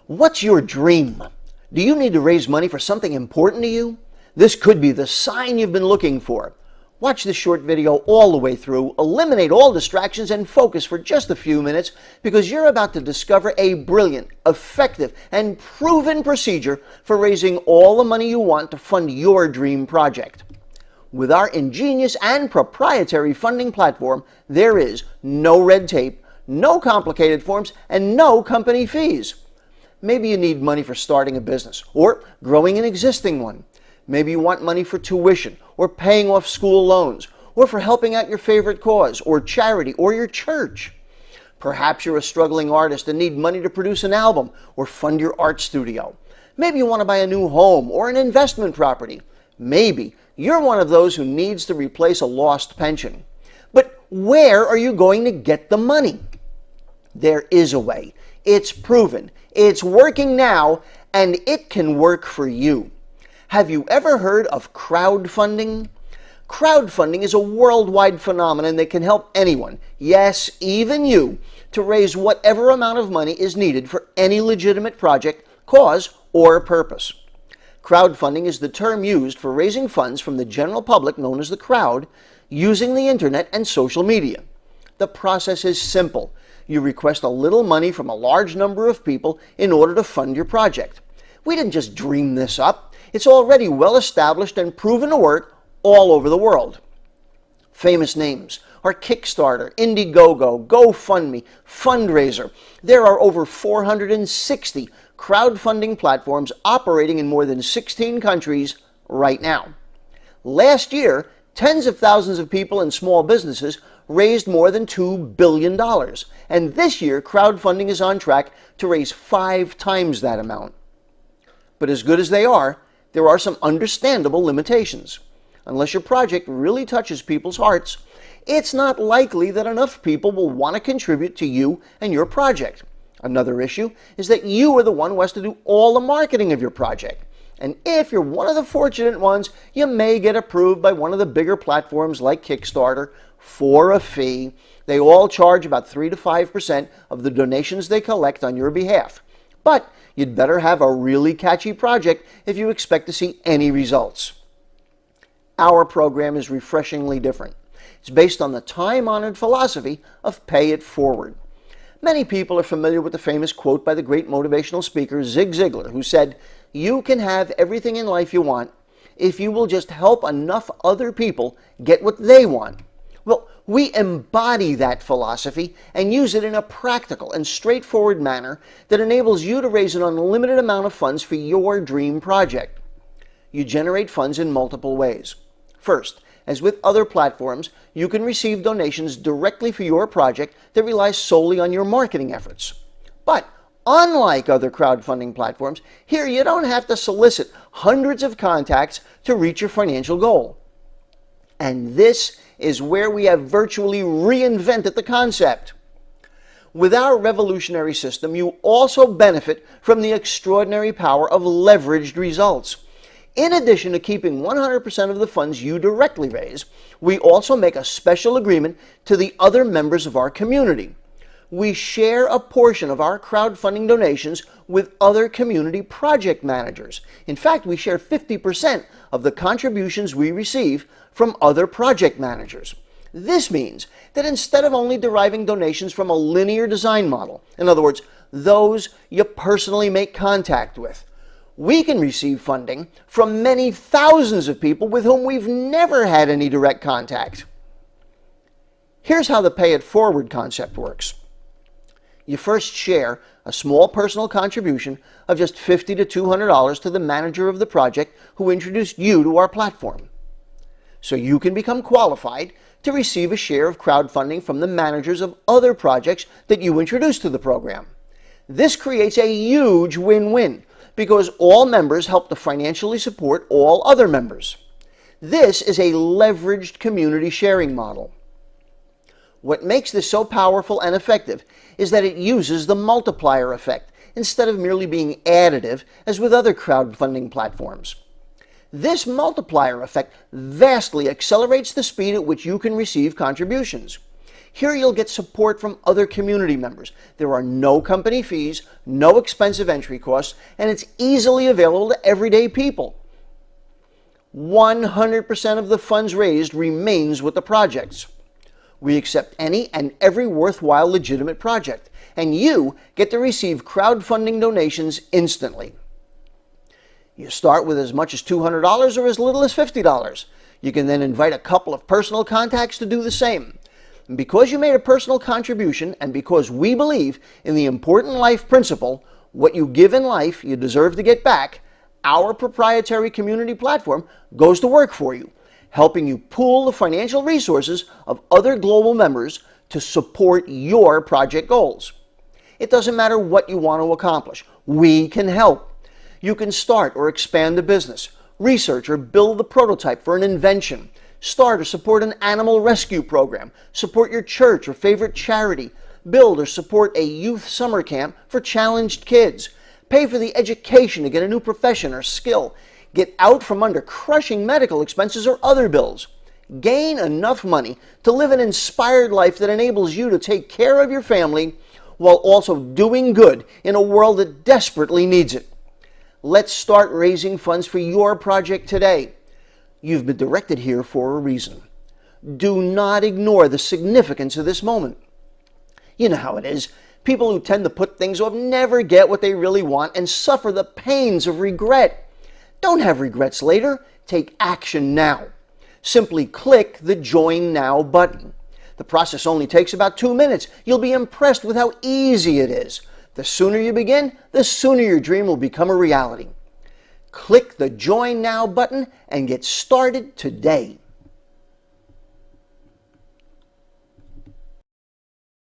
What's your dream? Do you need to raise money for something important to you? This could be the sign you've been looking for. Watch this short video all the way through, eliminate all distractions, and focus for just a few minutes because you're about to discover a brilliant, effective, and proven procedure for raising all the money you want to fund your dream project. With our ingenious and proprietary funding platform, there is no red tape, no complicated forms, and no company fees. Maybe you need money for starting a business or growing an existing one. Maybe you want money for tuition or paying off school loans or for helping out your favorite cause or charity or your church. Perhaps you're a struggling artist and need money to produce an album or fund your art studio. Maybe you want to buy a new home or an investment property. Maybe you're one of those who needs to replace a lost pension. But where are you going to get the money? There is a way. It's proven. It's working now, and it can work for you. Have you ever heard of crowdfunding? Crowdfunding is a worldwide phenomenon that can help anyone, yes, even you, to raise whatever amount of money is needed for any legitimate project, cause, or purpose. Crowdfunding is the term used for raising funds from the general public, known as the crowd, using the internet and social media. The process is simple. You request a little money from a large number of people in order to fund your project. We didn't just dream this up. It's already well established and proven to work all over the world. Famous names are Kickstarter, Indiegogo, GoFundMe, Fundraiser. There are over 460 crowdfunding platforms operating in more than 16 countries right now. Last year, tens of thousands of people and small businesses raised more than $2 billion. And this year, crowdfunding is on track to raise 5 times that amount. But as good as they are, there are some understandable limitations. Unless your project really touches people's hearts, it's not likely that enough people will want to contribute to you and your project. Another issue is that you are the one who has to do all the marketing of your project. And if you're one of the fortunate ones, you may get approved by one of the bigger platforms like Kickstarter for a fee. They all charge about 3 to 5% of the donations they collect on your behalf. But you'd better have a really catchy project if you expect to see any results. Our program is refreshingly different. It's based on the time-honored philosophy of pay it forward. Many people are familiar with the famous quote by the great motivational speaker Zig Ziglar, who said, "You can have everything in life you want if you will just help enough other people get what they want." Well, we embody that philosophy and use it in a practical and straightforward manner that enables you to raise an unlimited amount of funds for your dream project. You generate funds in multiple ways. First, as with other platforms, you can receive donations directly for your project that relies solely on your marketing efforts. But unlike other crowdfunding platforms, here you don't have to solicit hundreds of contacts to reach your financial goal. And this is where we have virtually reinvented the concept. With our revolutionary system, you also benefit from the extraordinary power of leveraged results. In addition to keeping 100% of the funds you directly raise, we also make a special agreement to the other members of our community. We share a portion of our crowdfunding donations with other community project managers. In fact, we share 50% of the contributions we receive from other project managers. This means that instead of only deriving donations from a linear design model, in other words, those you personally make contact with, we can receive funding from many thousands of people with whom we've never had any direct contact. Here's how the pay it forward concept works. You first share a small personal contribution of just $50 to $200 to the manager of the project who introduced you to our platform. So you can become qualified to receive a share of crowdfunding from the managers of other projects that you introduced to the program. This creates a huge win-win because all members help to financially support all other members. This is a leveraged community sharing model. What makes this so powerful and effective is that it uses the multiplier effect instead of merely being additive as with other crowdfunding platforms. This multiplier effect vastly accelerates the speed at which you can receive contributions. Here you'll get support from other community members. There are no company fees, no expensive entry costs, and it's easily available to everyday people. 100% of the funds raised remains with the projects. We accept any and every worthwhile legitimate project, and you get to receive crowdfunding donations instantly. You start with as much as $200 or as little as $50. You can then invite a couple of personal contacts to do the same. And because you made a personal contribution, and because we believe in the important life principle, what you give in life, you deserve to get back, our proprietary community platform goes to work for you, helping you pool the financial resources of other global members to support your project goals. It doesn't matter what you want to accomplish. We can help. You can start or expand a business, research or build the prototype for an invention, start or support an animal rescue program, support your church or favorite charity, build or support a youth summer camp for challenged kids, pay for the education to get a new profession or skill, get out from under crushing medical expenses or other bills, gain enough money to live an inspired life that enables you to take care of your family while also doing good in a world that desperately needs it. Let's start raising funds for your project today. You've been directed here for a reason. Do not ignore the significance of this moment. You know how it is. People who tend to put things off never get what they really want and suffer the pains of regret. Don't have regrets later. Take action now. Simply click the Join Now button. The process only takes about 2 minutes. You'll be impressed with how easy it is. The sooner you begin, the sooner your dream will become a reality. Click the Join Now button and get started today.